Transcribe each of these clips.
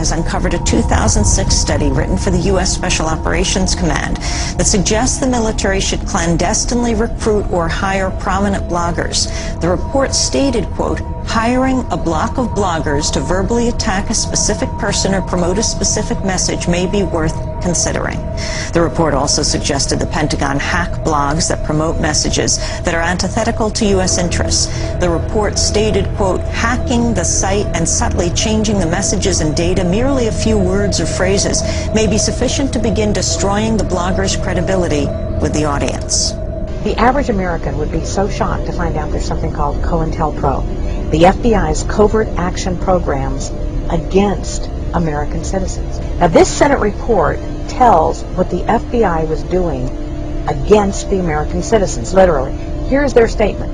has uncovered a 2006 study written for the U.S. Special Operations Command that suggests the military should clandestinely recruit or hire prominent bloggers. The report stated, quote, hiring a block of bloggers to verbally attack a specific person or promote a specific message may be worth considering. The report also suggested the Pentagon hack blogs that promote messages that are antithetical to U.S. interests. The report stated, quote, hacking the site and subtly changing the messages and data, merely a few words or phrases, may be sufficient to begin destroying the blogger's credibility with the audience. The average American would be so shocked to find out there's something called COINTELPRO, the FBI's covert action programs against American citizens. Now, this Senate report tells what the FBI was doing against the American citizens, literally. Here's their statement.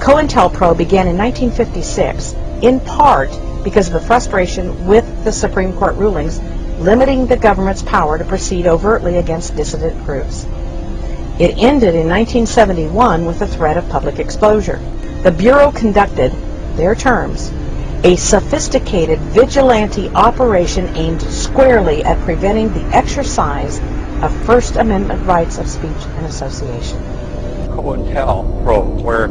COINTELPRO began in 1956, in part because of the frustration with the Supreme Court rulings limiting the government's power to proceed overtly against dissident groups. It ended in 1971 with the threat of public exposure. The Bureau conducted, their terms, a sophisticated vigilante operation aimed squarely at preventing the exercise of First Amendment rights of speech and association. COINTELPRO, where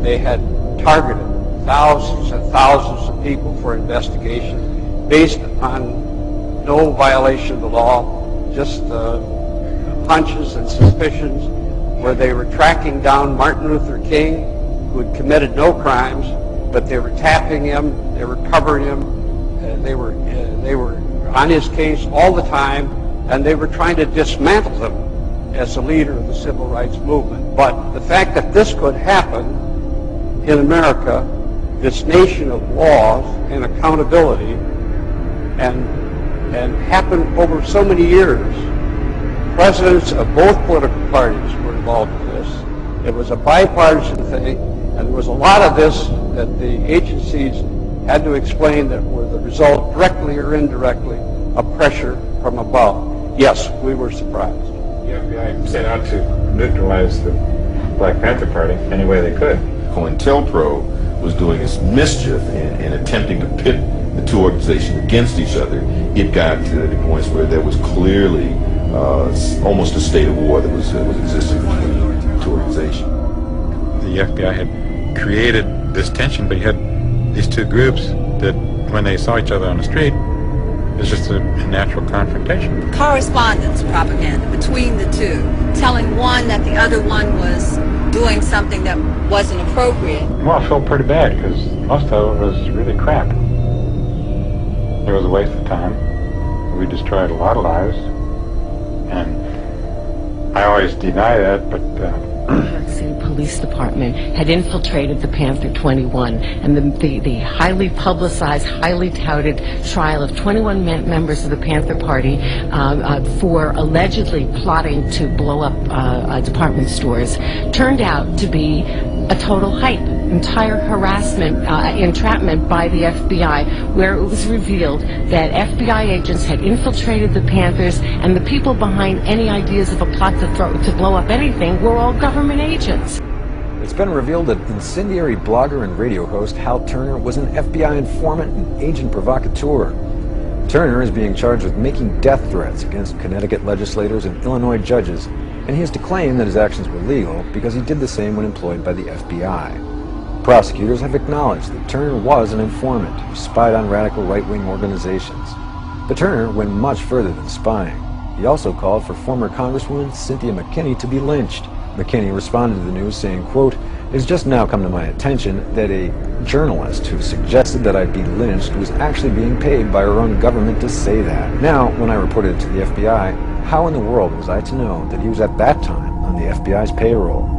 they had targeted thousands and thousands of people for investigation based upon no violation of the law, just hunches and suspicions, where they were tracking down Martin Luther King, who had committed no crimes, but they were tapping him, they were covering him, they were on his case all the time, and they were trying to dismantle him as a leader of the civil rights movement. But the fact that this could happen in America, this nation of laws and accountability, and happen over so many years. Presidents of both political parties were involved in this. It was a bipartisan thing, and there was a lot of this that the agencies had to explain that were the result, directly or indirectly, of pressure from above. Yes, we were surprised. The FBI set out to neutralize the Black Panther Party any way they could. COINTELPRO was doing its mischief in attempting to pit the two organizations against each other. It got to the points where there was clearly almost a state of war that was existing between the two organizations. The FBI had created this tension, but you had these two groups that, when they saw each other on the street, it was just a natural confrontation. Correspondence propaganda between the two, telling one that the other one was doing something that wasn't appropriate. Well, I felt pretty bad because most of it was really crap. It was a waste of time. We destroyed a lot of lives, and I always deny that, but New York City Police Department had infiltrated the Panther 21, and the highly publicized, highly touted trial of 21 members of the Panther Party for allegedly plotting to blow up department stores turned out to be a total hype, entire harassment, entrapment by the FBI, where it was revealed that FBI agents had infiltrated the Panthers, and the people behind any ideas of a plot to blow up anything were all government agents. It's been revealed that incendiary blogger and radio host Hal Turner was an FBI informant and agent provocateur. Turner is being charged with making death threats against Connecticut legislators and Illinois judges, and he is to claim that his actions were legal because he did the same when employed by the FBI. Prosecutors have acknowledged that Turner was an informant who spied on radical right-wing organizations. But Turner went much further than spying. He also called for former Congresswoman Cynthia McKinney to be lynched. McKinney responded to the news saying, quote, "It has just now come to my attention that a journalist who suggested that I be lynched was actually being paid by our own government to say that. Now, when I reported it to the FBI, how in the world was I to know that he was at that time on the FBI's payroll?"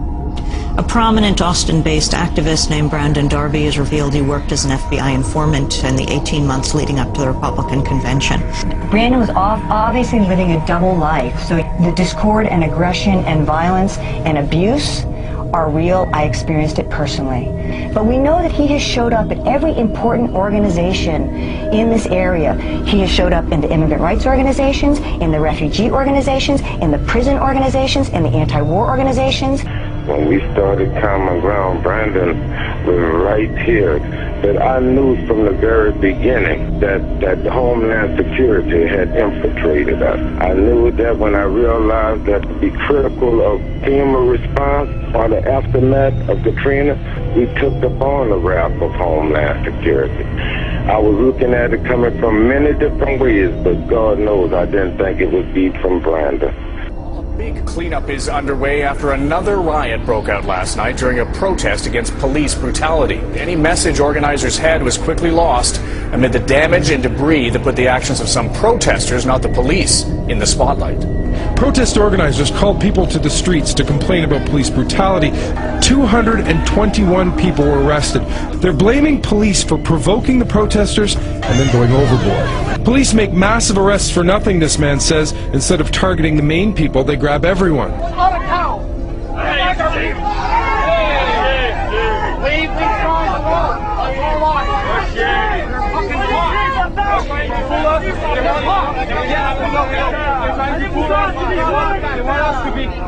A prominent Austin-based activist named Brandon Darby has revealed he worked as an FBI informant in the 18 months leading up to the Republican convention. Brandon was obviously living a double life, so the discord and aggression and violence and abuse are real. I experienced it personally. But we know that he has showed up at every important organization in this area. He has showed up in the immigrant rights organizations, in the refugee organizations, in the prison organizations, in the anti-war organizations. When we started Common Ground, Brandon was right here. But I knew from the very beginning that Homeland Security had infiltrated us. I knew that when I realized that to be critical of FEMA response or the aftermath of Katrina, we took upon the wrath of Homeland Security. I was looking at it coming from many different ways, but God knows I didn't think it would be from Brandon. Big cleanup is underway after another riot broke out last night during a protest against police brutality. Any message organizers had was quickly lost amid the damage and debris that put the actions of some protesters, not the police, in the spotlight. Protest organizers called people to the streets to complain about police brutality. 221 people were arrested. They're blaming police for provoking the protesters and then going overboard. Police make massive arrests for nothing, this man says. Instead of targeting the main people, they grab everyone.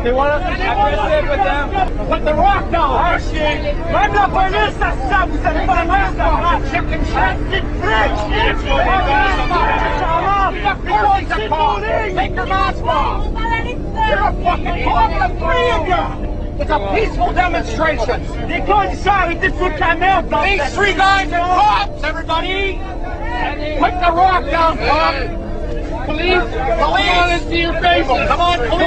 They want us to be aggressive with them. Put the rock down. I'm not going to stop. Chicken chested bricks. Take your mask off. You're a fucking cop, the three of you. It's a peaceful demonstration. They're going inside. This would come out. These three guys are cops, everybody. Put the rock down, cop. Police, let's see your face. Come on, police.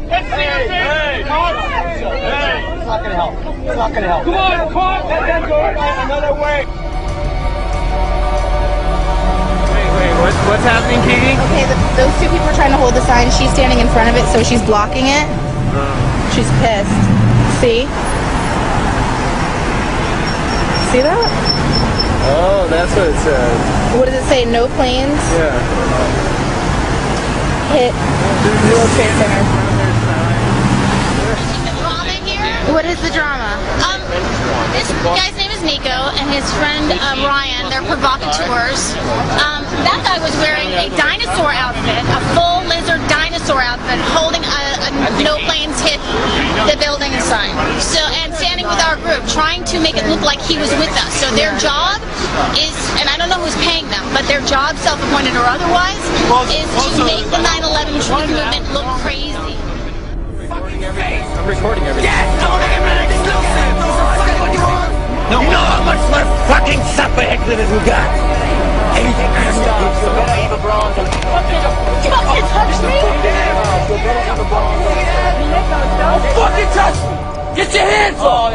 Let's see your face. Come on. It's not gonna help. It's not gonna help. Come on, cop. Let them go another way. Wait, what's happening, Katie? Okay, those two people are trying to hold the sign. She's standing in front of it, so she's blocking it. She's pissed. See? See that? Oh, that's what it says. What does it say? No planes? Yeah. Hit World Trade Center. What is the drama? This guy's name is Nico, and his friend Ryan, they're provocateurs. That guy was wearing a dinosaur outfit, a full lizard dinosaur outfit, holding a no planes hit the building sign. So, and standing with our group, trying to make it look like he was with us. So their job is, and I don't know who's paying them, but their job, self-appointed or otherwise, is to make the 9/11 truth movement look crazy. I'm recording everything. Yes, don't even exclusive. No, you know how much less fucking supper exhibit we got. Anything else? Fucking touch me! Don't fucking touch me! Get your hands off! I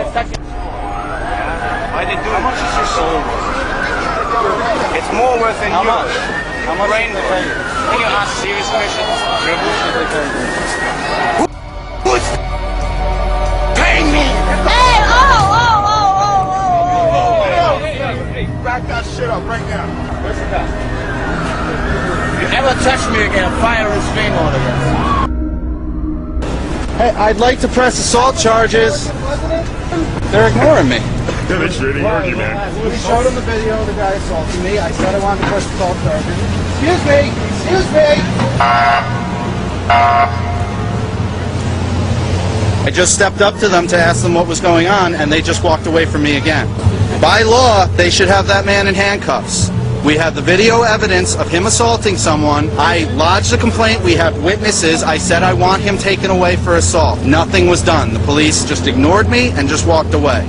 didn't do it. How much is your soul worth? It's more worth than yours. How much did they pay you? Can you ask serious questions? How much did they pay you? Who's paying me? Hey, Hey, back that shit up right now. Listen up. You ever touch me again, fire and sting on it. Hey, I'd like to press assault charges. They're ignoring me. Yeah, they should ignore you, man. We showed them the video of the guy assaulting me. I said I wanted to press assault charges. Excuse me! Excuse me! I just stepped up to them to ask them what was going on, and they just walked away from me again. By law, they should have that man in handcuffs. We have the video evidence of him assaulting someone. I lodged a complaint. We have witnesses. I said I want him taken away for assault. Nothing was done. The police just ignored me and just walked away.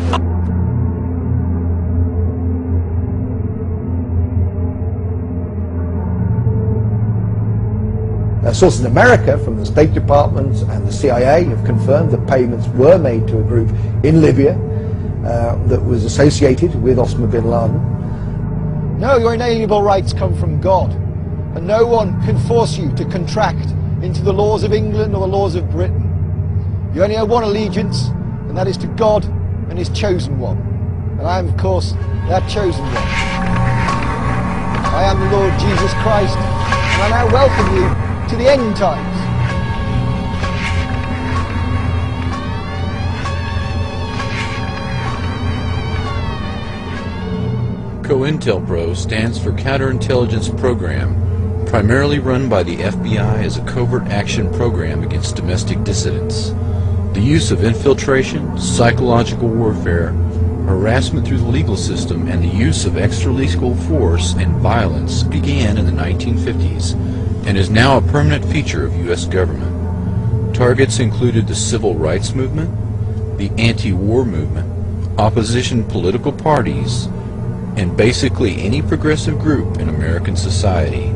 Sources in America from the State Department and the CIA have confirmed that payments were made to a group in Libya that was associated with Osama bin Laden. No, your inalienable rights come from God, and no one can force you to contract into the laws of England or the laws of Britain. You only have one allegiance, and that is to God and His chosen one. And I am, of course, that chosen one. I am the Lord Jesus Christ, and I now welcome you to the end times. COINTELPRO stands for Counterintelligence Program, primarily run by the FBI as a covert action program against domestic dissidents. The use of infiltration, psychological warfare, harassment through the legal system, and the use of extra-lethal force and violence began in the 1950s and is now a permanent feature of U.S. government. Targets included the civil rights movement, the anti-war movement, opposition political parties, and basically any progressive group in American society.